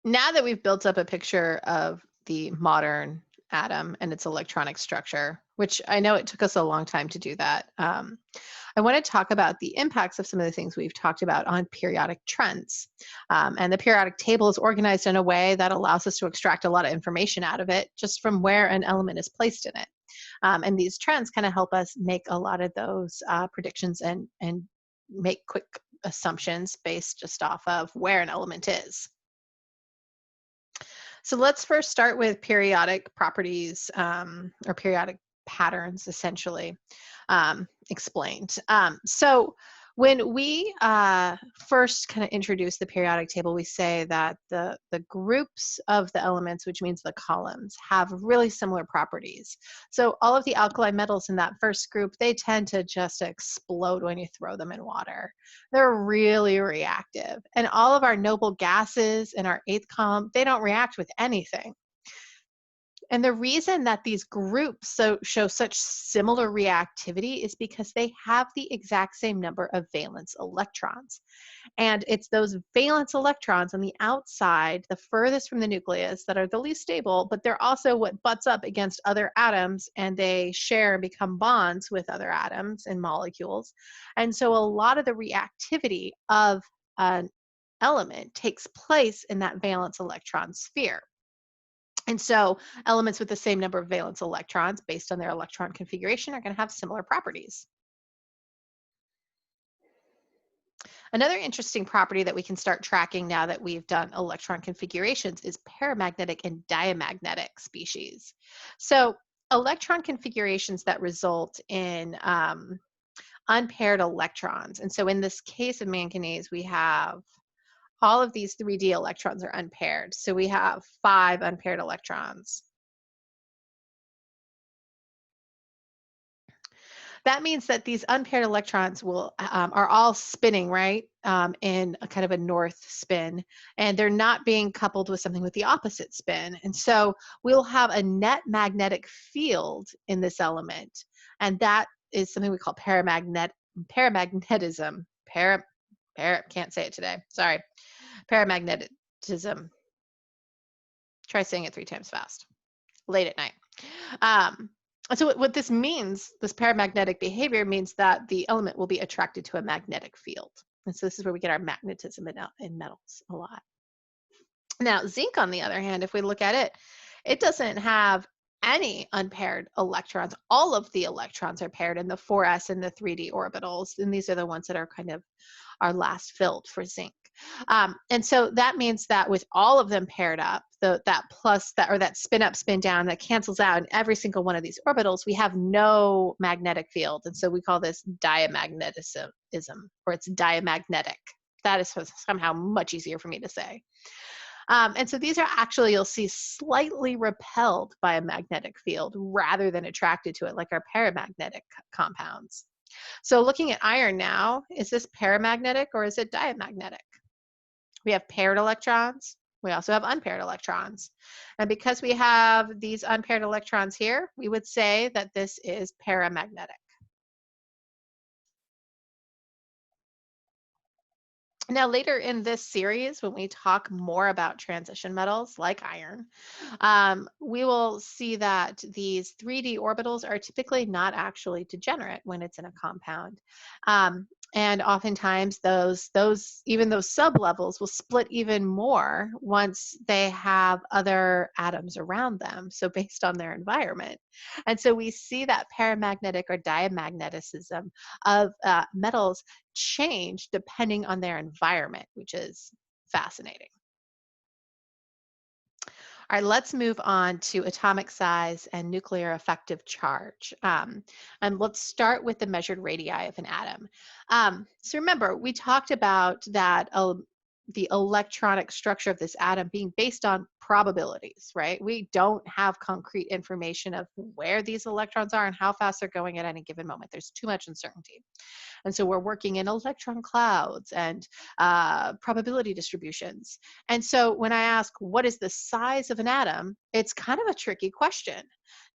Now that we've built up a picture of the modern atom and its electronic structure, which I know it took us a long time to do that, I want to talk about the impacts of some of the things we've talked about on periodic trends. And the periodic table is organized in a way that allows us to extract a lot of information out of it just from where an element is placed in it. And these trends kind of help us make a lot of those predictions and make quick assumptions based just off of where an element is. So let's first start with periodic properties or periodic patterns, essentially explained. So when we first kind of introduce the periodic table, we say that the groups of the elements, which means the columns, have really similar properties. So all of the alkali metals in that first group, they tend to just explode when you throw them in water. They're really reactive. And all of our noble gases in our eighth column, they don't react with anything. And the reason that these groups show such similar reactivity is because they have the exact same number of valence electrons. And it's those valence electrons on the outside, the furthest from the nucleus, that are the least stable, but they're also what butts up against other atoms and they share and become bonds with other atoms and molecules. And so a lot of the reactivity of an element takes place in that valence electron sphere. And so elements with the same number of valence electrons based on their electron configuration are going to have similar properties. Another interesting property that we can start tracking now that we've done electron configurations is paramagnetic and diamagnetic species. So electron configurations that result in unpaired electrons. And so in this case of manganese, we have all of these 3D electrons are unpaired. So we have 5 unpaired electrons. That means that these unpaired electrons are all spinning, right, in a kind of a north spin, and they're not being coupled with something with the opposite spin. And so we'll have a net magnetic field in this element, and that is something we call paramagnetism. Can't say it today. Sorry, paramagnetism. Try saying it 3 times fast. Late at night. Um, so what this means, this paramagnetic behavior means that the element will be attracted to a magnetic field. And so this is where we get our magnetism in metals a lot. Now, zinc, on the other hand, if we look at it, it doesn't have any unpaired electrons. All of the electrons are paired in the 4s and the 3d orbitals, and these are the ones that are kind of our last filled for zinc. And so that means that with all of them paired up, that spin up, spin down, that cancels out in every single one of these orbitals, we have no magnetic field. And so we call this diamagnetism, or it's diamagnetic. That is somehow much easier for me to say. And so these are actually, you'll see, slightly repelled by a magnetic field rather than attracted to it like our paramagnetic compounds. So looking at iron now, is this paramagnetic or is it diamagnetic? We have paired electrons. We also have unpaired electrons. And because we have these unpaired electrons here, we would say that this is paramagnetic. Now, later in this series, when we talk more about transition metals like iron, we will see that these 3D orbitals are typically not actually degenerate when it's in a compound. And oftentimes even those sublevels will split even more once they have other atoms around them, so based on their environment. And so we see that paramagnetic or diamagnetism of metals change depending on their environment, which is fascinating. All right, let's move on to atomic size and nuclear effective charge. And let's start with the measured radii of an atom. So remember, we talked about that the electronic structure of this atom being based on probabilities, right? We don't have concrete information of where these electrons are and how fast they're going at any given moment. There's too much uncertainty. And so we're working in electron clouds and probability distributions. And so when I ask, what is the size of an atom? It's kind of a tricky question.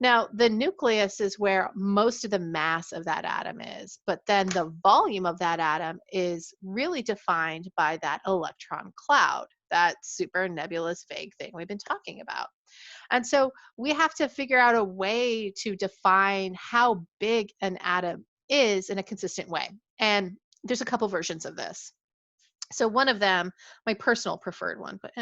Now, the nucleus is where most of the mass of that atom is, but then the volume of that atom is really defined by that electron cloud. that super nebulous, vague thing we've been talking about. And so we have to figure out a way to define how big an atom is in a consistent way. And there's a couple versions of this. So one of them, my personal preferred one, but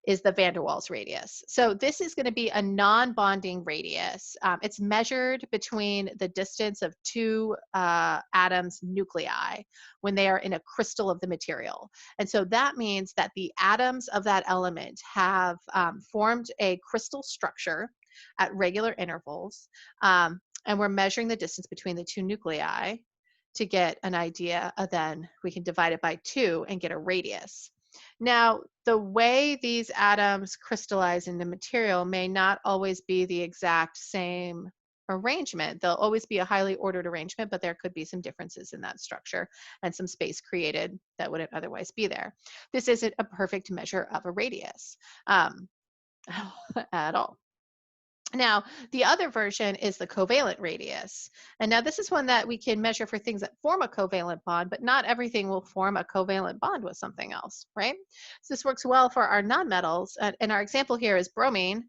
is the van der Waals radius. So this is going to be a non-bonding radius. It's measured between the distance of two atoms' nuclei when they are in a crystal of the material. And so that means that the atoms of that element have formed a crystal structure at regular intervals. And we're measuring the distance between the two nuclei to get an idea. Then we can divide it by 2 and get a radius. Now, the way these atoms crystallize into material may not always be the exact same arrangement. There'll always be a highly ordered arrangement, but there could be some differences in that structure and some space created that wouldn't otherwise be there. This isn't a perfect measure of a radius at all. Now, the other version is the covalent radius. And now this is one that we can measure for things that form a covalent bond, but not everything will form a covalent bond with something else, right? So this works well for our nonmetals. And our example here is bromine,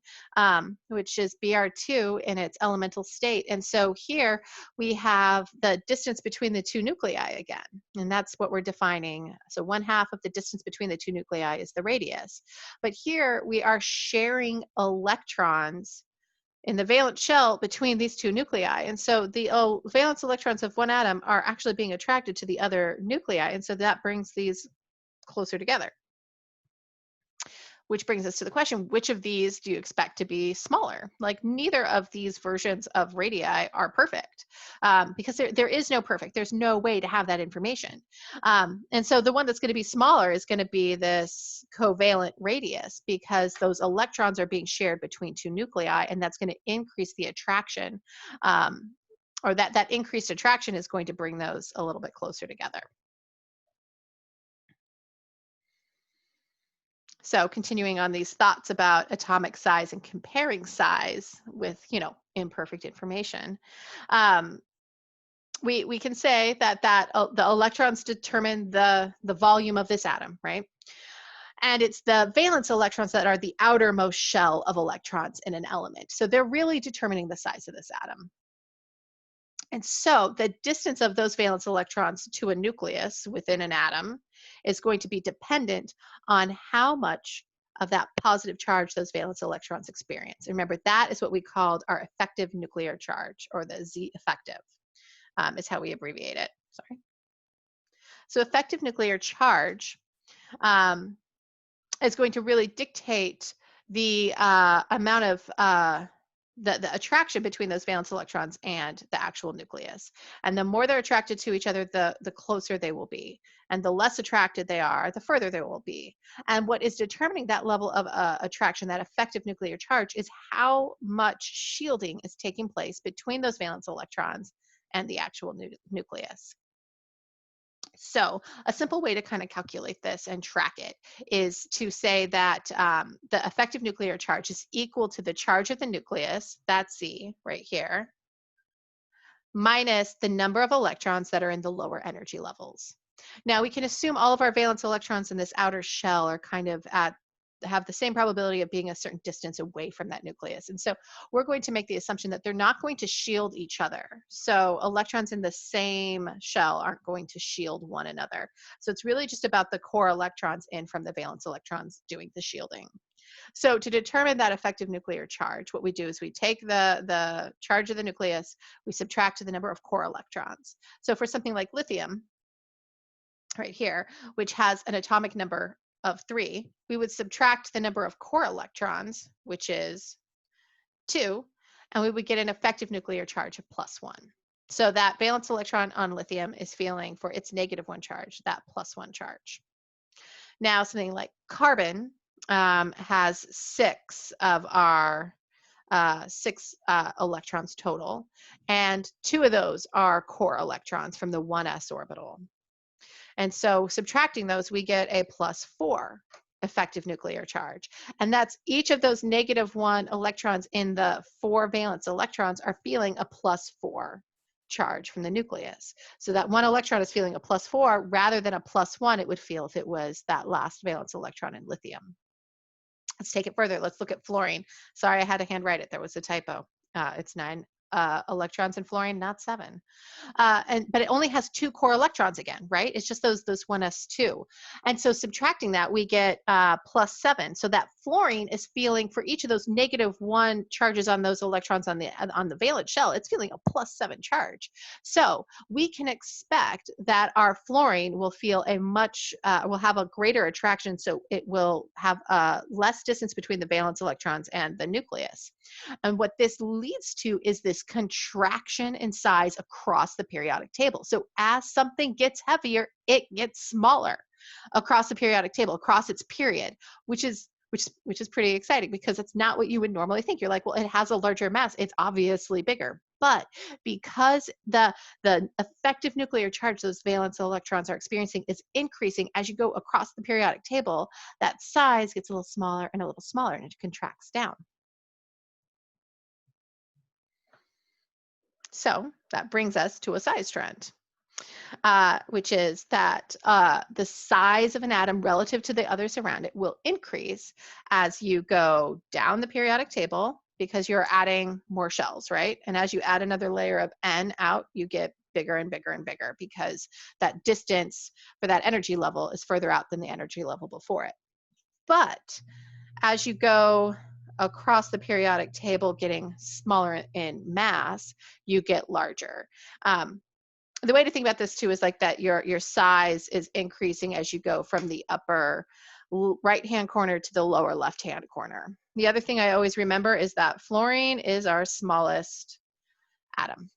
which is Br2 in its elemental state. And so here we have the distance between the two nuclei again. And that's what we're defining. So 1/2 of the distance between the two nuclei is the radius. But here we are sharing electrons in the valence shell between these two nuclei. And so the valence electrons of one atom are actually being attracted to the other nuclei. And so that brings these closer together. Which brings us to the question, which of these do you expect to be smaller? Like neither of these versions of radii are perfect because there is no perfect. There's no way to have that information. And so the one that's going to be smaller is going to be this covalent radius because those electrons are being shared between two nuclei, and that's going to increase the attraction, or that increased attraction is going to bring those a little bit closer together. So continuing on these thoughts about atomic size and comparing size with, imperfect information, we can say that the electrons determine the volume of this atom, right? And it's the valence electrons that are the outermost shell of electrons in an element. So they're really determining the size of this atom. And so the distance of those valence electrons to a nucleus within an atom is going to be dependent on how much of that positive charge those valence electrons experience. Remember, that is what we called our effective nuclear charge, or the Z effective, is how we abbreviate it. Sorry. So effective nuclear charge is going to really dictate the amount of the attraction between those valence electrons and the actual nucleus. And the more they're attracted to each other, the closer they will be. And the less attracted they are, the further they will be. And what is determining that level of attraction, that effective nuclear charge, is how much shielding is taking place between those valence electrons and the actual nucleus. So a simple way to kind of calculate this and track it is to say that the effective nuclear charge is equal to the charge of the nucleus, that's Z right here, minus the number of electrons that are in the lower energy levels. Now we can assume all of our valence electrons in this outer shell are kind of have the same probability of being a certain distance away from that nucleus. And so we're going to make the assumption that they're not going to shield each other. So electrons in the same shell aren't going to shield one another. So it's really just about the core electrons in from the valence electrons doing the shielding. So to determine that effective nuclear charge, what we do is we take the charge of the nucleus, we subtract the number of core electrons. So for something like lithium, right here, which has an atomic number of 3, we would subtract the number of core electrons, which is 2, and we would get an effective nuclear charge of +1. So that valence electron on lithium is feeling for its -1 charge, that +1 charge. Now something like carbon has 6 of our 6 electrons total, and 2 of those are core electrons from the 1s orbital. And so subtracting those, we get a +4 effective nuclear charge. And that's each of those -1 electrons in the 4 valence electrons are feeling a +4 charge from the nucleus. So that one electron is feeling a +4 rather than a +1 it would feel if it was that last valence electron in lithium. Let's take it further. Let's look at fluorine. Sorry, I had to handwrite it. There was a typo. It's 9 electrons in fluorine, not 7. But it only has 2 core electrons again, right? It's just those 1s2. And so subtracting that, we get +7. So that fluorine is feeling, for each of those -1 charges on those electrons on the valence shell, it's feeling a +7 charge. So we can expect that our fluorine will feel will have a greater attraction. So it will have less distance between the valence electrons and the nucleus. And what this leads to is this contraction in size across the periodic table. So as something gets heavier, it gets smaller across the periodic table, across its period, which is pretty exciting because it's not what you would normally think. You're like, well, it has a larger mass, it's obviously bigger. But because the effective nuclear charge those valence electrons are experiencing is increasing as you go across the periodic table, that size gets a little smaller and a little smaller, and it contracts down. So that brings us to a size trend, which is that the size of an atom relative to the others around it will increase as you go down the periodic table because you're adding more shells, right? And as you add another layer of N out, you get bigger and bigger and bigger because that distance for that energy level is further out than the energy level before it. But as you go across the periodic table, getting smaller in mass, you get larger. The way to think about this too is like that your size is increasing as you go from the upper right-hand corner to the lower left-hand corner. The other thing I always remember is that fluorine is our smallest atom.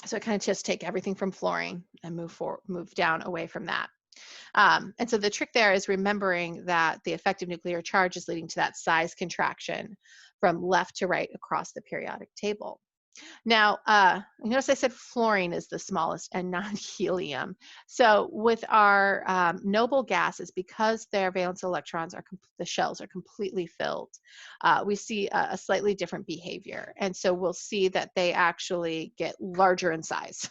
So I kind of just take everything from fluorine and move down away from that. And so the trick there is remembering that the effective nuclear charge is leading to that size contraction from left to right across the periodic table. Now, notice I said fluorine is the smallest and not helium. So with our noble gases, because their valence electrons the shells are completely filled, we see a slightly different behavior. And so we'll see that they actually get larger in size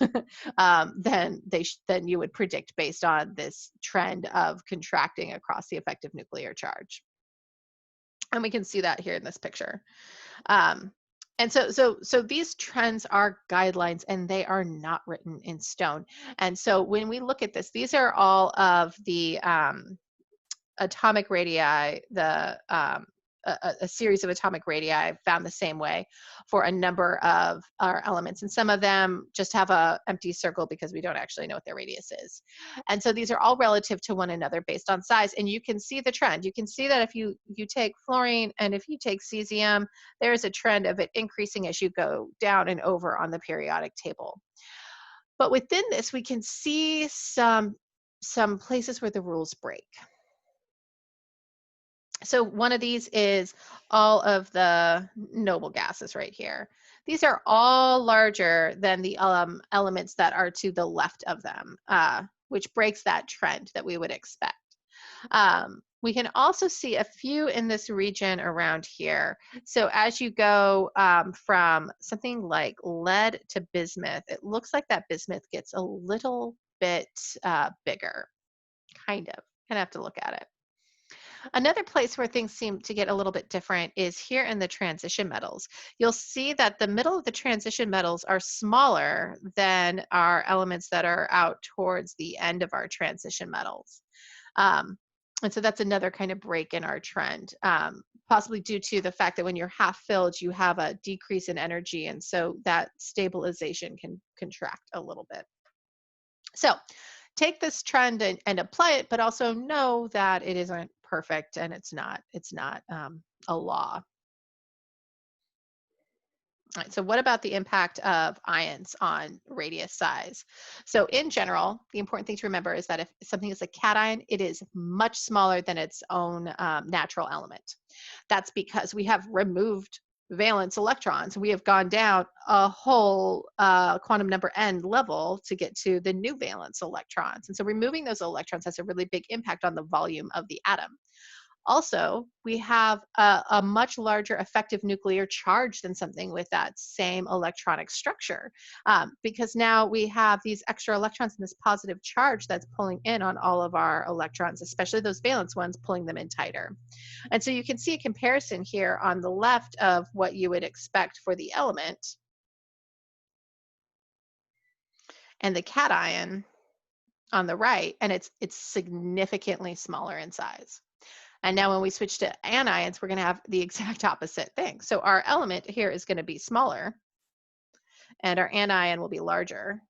than you would predict based on this trend of contracting across the effective nuclear charge. And we can see that here in this picture. And so these trends are guidelines and they are not written in stone. And so when we look at this, these are all of the atomic radii, a series of atomic radii found the same way for a number of our elements. And some of them just have a empty circle because we don't actually know what their radius is. And so these are all relative to one another based on size. And you can see the trend. You can see that if you take fluorine and if you take cesium, there's a trend of it increasing as you go down and over on the periodic table. But within this, we can see some places where the rules break. So one of these is all of the noble gases right here. These are all larger than the elements that are to the left of them, which breaks that trend that we would expect. We can also see a few in this region around here. So as you go from something like lead to bismuth, it looks like that bismuth gets a little bit bigger, kind of. Gonna have to look at it. Another place where things seem to get a little bit different is here in the transition metals. You'll see that the middle of the transition metals are smaller than our elements that are out towards the end of our transition metals. And so that's another kind of break in our trend, possibly due to the fact that when you're half filled, you have a decrease in energy. And so that stabilization can contract a little bit. So take this trend and apply it, but also know that it isn't perfect and it's not a law. All right, so what about the impact of ions on radius size? So in general, the important thing to remember is that if something is a cation, it is much smaller than its own natural element. That's because we have removed valence electrons. We have gone down a whole quantum number n level to get to the new valence electrons. And so removing those electrons has a really big impact on the volume of the atom. Also, we have a much larger effective nuclear charge than something with that same electronic structure, because now we have these extra electrons and this positive charge that's pulling in on all of our electrons, especially those valence ones, pulling them in tighter. And so you can see a comparison here on the left of what you would expect for the element and the cation on the right, and it's significantly smaller in size. And now when we switch to anions, we're going to have the exact opposite thing. So our element here is going to be smaller and our anion will be larger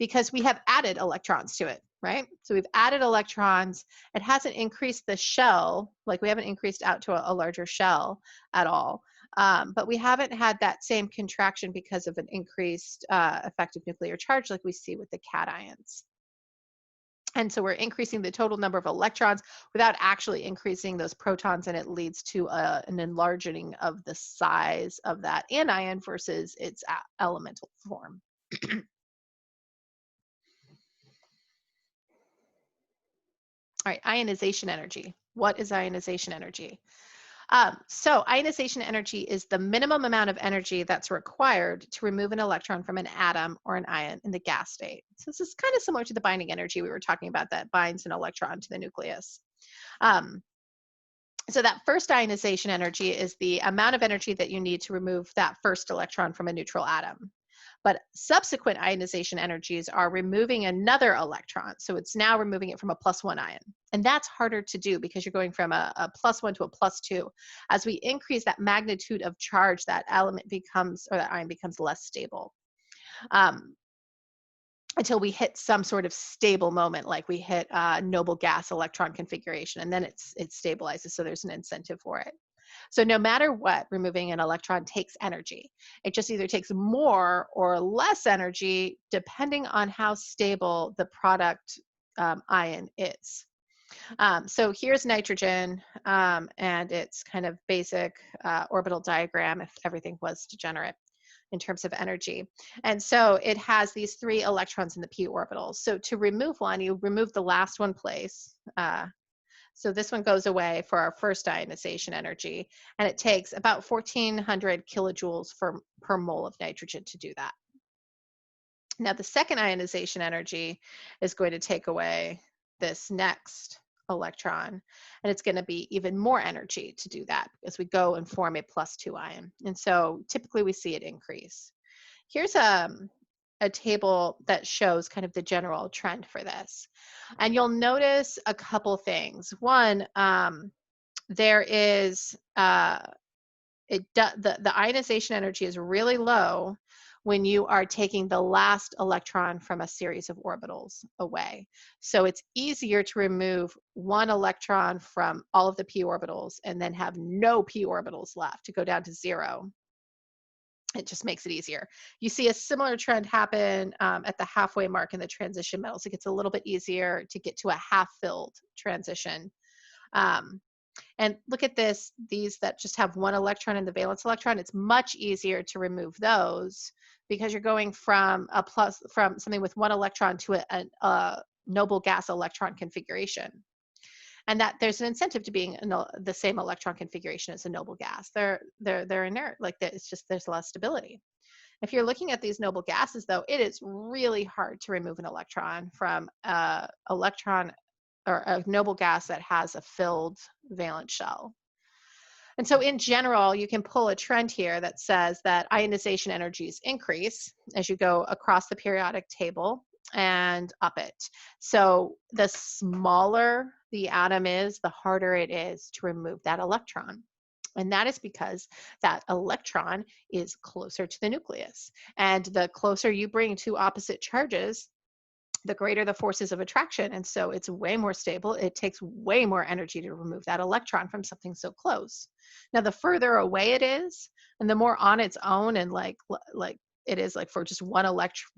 because we have added electrons to it, right? So we've added electrons. It hasn't increased the shell, like we haven't increased out to a larger shell at all. But we haven't had that same contraction because of an increased effective nuclear charge like we see with the cations. And so we're increasing the total number of electrons without actually increasing those protons, and it leads to an enlarging of the size of that anion versus its elemental form. All right, ionization energy. What is ionization energy? So ionization energy is the minimum amount of energy that's required to remove an electron from an atom or an ion in the gas state. So this is kind of similar to the binding energy we were talking about that binds an electron to the nucleus. Um, so that first ionization energy is the amount of energy that you need to remove that first electron from a neutral atom. But subsequent ionization energies are removing another electron. So it's now removing it from a +1 ion. And that's harder to do because you're going from a +1 to a +2. As we increase that magnitude of charge, that element becomes, or that ion becomes less stable. Until we hit some sort of stable moment, like we hit noble gas electron configuration, and then it stabilizes, so there's an incentive for it. So no matter what, removing an electron takes energy. It just either takes more or less energy depending on how stable the product ion is. So here's nitrogen and its kind of basic orbital diagram if everything was degenerate in terms of energy. And so it has these 3 electrons in the p orbitals. So to remove one, you remove the last one place. So this one goes away for our first ionization energy, and it takes about 1,400 kilojoules per mole of nitrogen to do that. Now the second ionization energy is going to take away this next electron, and it's going to be even more energy to do that as we go and form a +2 ion. And so typically we see it increase. Here's a table that shows kind of the general trend for this. And you'll notice a couple things. One, there is the ionization energy is really low when you are taking the last electron from a series of orbitals away. So it's easier to remove one electron from all of the p orbitals and then have no p orbitals left, to go down to 0. It just makes it easier. You see a similar trend happen at the halfway mark in the transition metals. It gets a little bit easier to get to a half-filled transition. And look at this, these that just have one electron in the valence electron, it's much easier to remove those because you're going from something with one electron to a noble gas electron configuration. And that there's an incentive to being the same electron configuration as a noble gas. They're inert, like that. It's just there's less stability. If you're looking at these noble gases, though, it is really hard to remove an electron from a electron or a noble gas that has a filled valence shell. And so in general, you can pull a trend here that says that ionization energies increase as you go across the periodic table and up it. So the smaller the atom is, the harder it is to remove that electron. And that is because that electron is closer to the nucleus. And the closer you bring two opposite charges, the greater the forces of attraction. And so it's way more stable. It takes way more energy to remove that electron from something so close. Now, the further away it is, and the more on its own, and like it is like for just one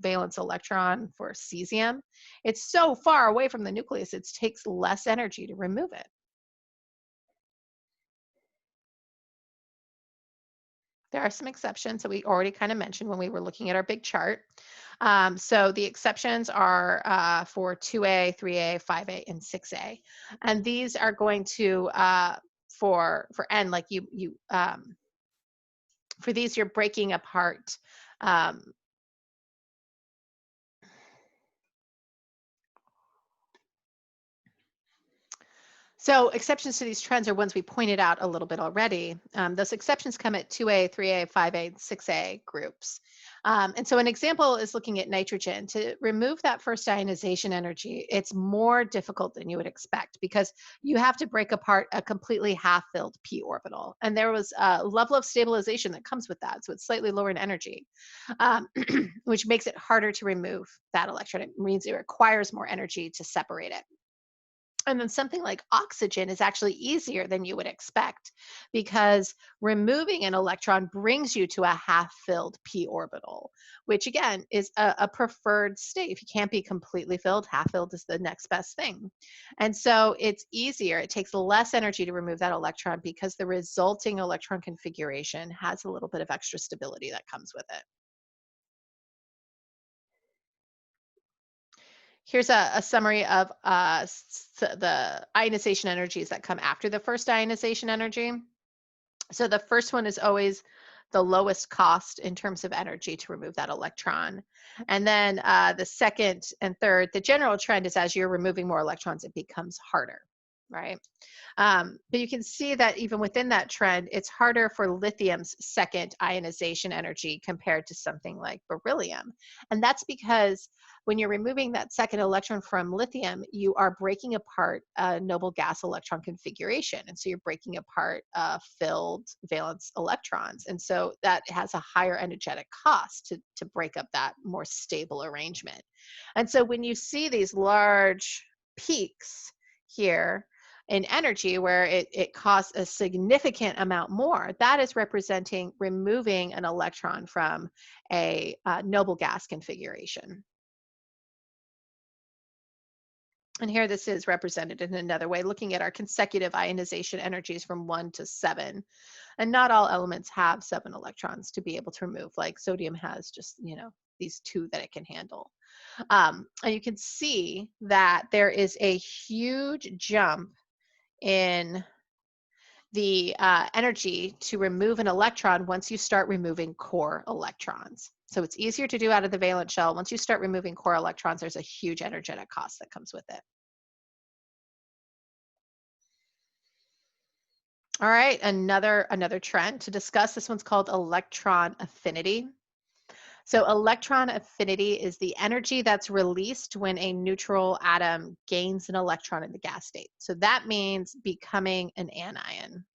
valence electron for cesium, it's so far away from the nucleus, it takes less energy to remove it. There are some exceptions that we already kind of mentioned when we were looking at our big chart. So the exceptions are for 2A, 3A, 5A, and 6A. And these are going to, for N, like for these, you're breaking apart. Um, So exceptions to these trends are ones we pointed out a little bit already. Those exceptions come at 2A, 3A, 5A, and 6A groups. And so an example is looking at nitrogen. To remove that first ionization energy, it's more difficult than you would expect because you have to break apart a completely half-filled p orbital. And there was a level of stabilization that comes with that. So it's slightly lower in energy, um, which makes it harder to remove that electron. It means it requires more energy to separate it. And then something like oxygen is actually easier than you would expect because removing an electron brings you to a half-filled p orbital, which again is a preferred state. If you can't be completely filled, half-filled is the next best thing. And so it's easier. It takes less energy to remove that electron because the resulting electron configuration has a little bit of extra stability that comes with it. Here's a summary of the ionization energies that come after the first ionization energy. So the first one is always the lowest cost in terms of energy to remove that electron. And then the second and third, the general trend is as you're removing more electrons, it becomes harder, right? But you can see that even within that trend, it's harder for lithium's second ionization energy compared to something like beryllium. And that's because when you're removing that second electron from lithium, you are breaking apart a noble gas electron configuration. And so you're breaking apart filled valence electrons. And so that has a higher energetic cost to break up that more stable arrangement. And so when you see these large peaks here, in energy where it costs a significant amount more, that is representing removing an electron from a noble gas configuration. And here this is represented in another way, looking at our consecutive ionization energies from 1 to 7. And not all elements have 7 electrons to be able to remove, like sodium has just, these 2 that it can handle. And you can see that there is a huge jump in the energy to remove an electron once you start removing core electrons. So it's easier to do out of the valence shell. Once you start removing core electrons, there's a huge energetic cost that comes with it. All right, another trend to discuss. This one's called electron affinity. So electron affinity is the energy that's released when a neutral atom gains an electron in the gas state. So that means becoming an anion.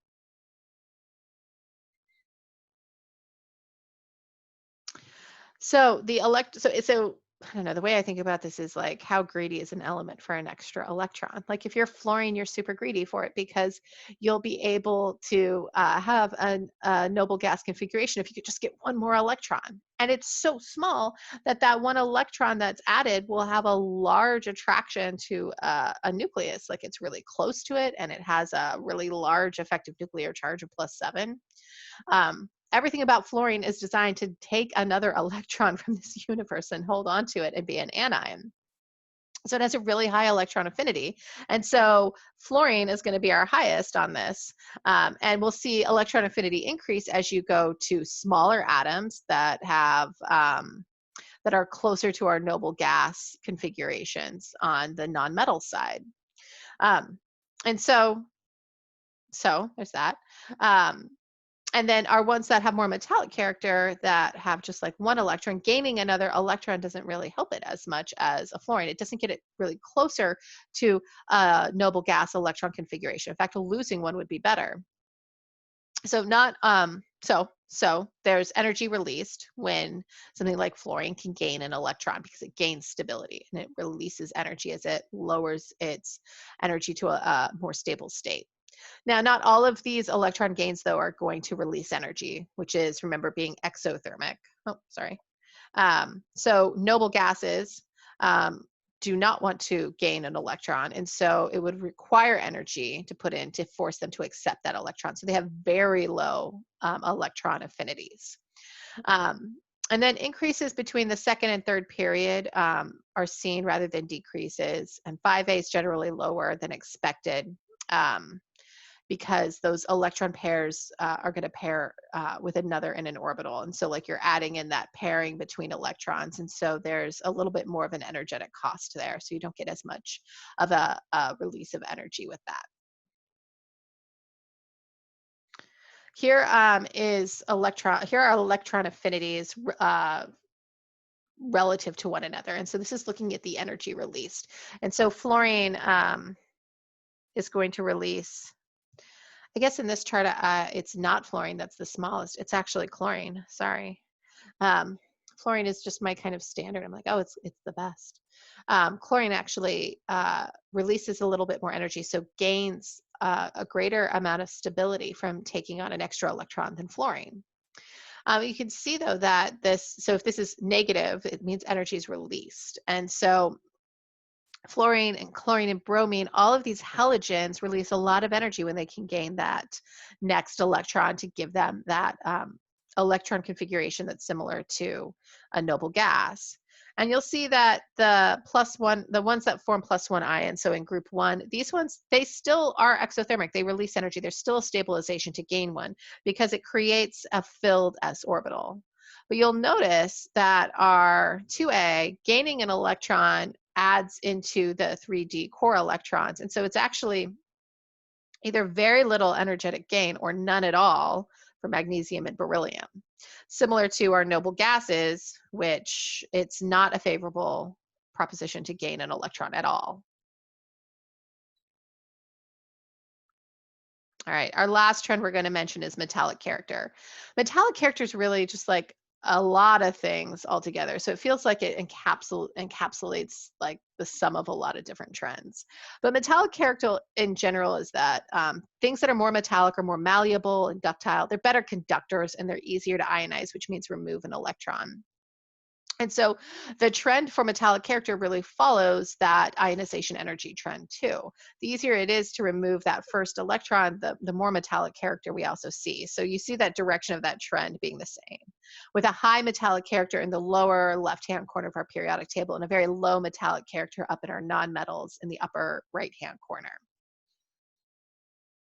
So I don't know, the way I think about this is like how greedy is an element for an extra electron? Like if you're fluorine, you're super greedy for it because you'll be able to have a noble gas configuration if you could just get one more electron. And it's so small that that one electron that's added will have a large attraction to a nucleus. Like it's really close to it and it has a really large effective nuclear charge of +7. Everything about fluorine is designed to take another electron from this universe and hold on to it and be an anion. So it has a really high electron affinity. And so fluorine is going to be our highest on this. And we'll see electron affinity increase as you go to smaller atoms that have that are closer to our noble gas configurations on the nonmetal side. Um, and so there's that. Um, and then our ones that have more metallic character that have just like one electron, gaining another electron doesn't really help it as much as a fluorine. It doesn't get it really closer to a noble gas electron configuration. In fact, losing one would be better. So not so there's energy released when something like fluorine can gain an electron because it gains stability and it releases energy as it lowers its energy to a more stable state. Now, not all of these electron gains, though, are going to release energy, which is, remember, being exothermic. Oh, sorry. So noble gases do not want to gain an electron, and so it would require energy to put in to force them to accept that electron. So they have very low electron affinities. Um, And then increases between the second and third period are seen rather than decreases. And 5A is generally lower than expected um, because those electron pairs are going to pair with another in an orbital. And so like you're adding in that pairing between electrons. And so there's a little bit more of an energetic cost there. So you don't get as much of a release of energy with that. Here here are electron affinities relative to one another. And so this is looking at the energy released. And so fluorine is going to release, I guess in this chart, it's not fluorine that's the smallest. It's actually chlorine, sorry. Um, Fluorine is just my kind of standard. I'm like, oh, it's the best. Chlorine actually releases a little bit more energy, so gains a greater amount of stability from taking on an extra electron than fluorine. You can see though that so if this is negative, it means energy is released. And so fluorine and chlorine and bromine, all of these halogens release a lot of energy when they can gain that next electron to give them that electron configuration that's similar to a noble gas. And you'll see that the ones that form +1 ion, so in group 1, these ones, they still are exothermic. They release energy. There's still a stabilization to gain one because it creates a filled s orbital. But you'll notice that our 2A, gaining an electron, adds into the 3D core electrons. And so it's actually either very little energetic gain or none at all for magnesium and beryllium. Similar to our noble gases, which it's not a favorable proposition to gain an electron at all. All right, our last trend we're going to mention is metallic character. Metallic character is really just like a lot of things altogether. So it feels like it encapsulates like the sum of a lot of different trends. But metallic character in general is that things that are more metallic are more malleable and ductile. They're better conductors and they're easier to ionize, which means remove an electron. And so the trend for metallic character really follows that ionization energy trend too. The easier it is to remove that first electron, the more metallic character we also see. So you see that direction of that trend being the same, with a high metallic character in the lower left-hand corner of our periodic table and a very low metallic character up in our nonmetals in the upper right-hand corner.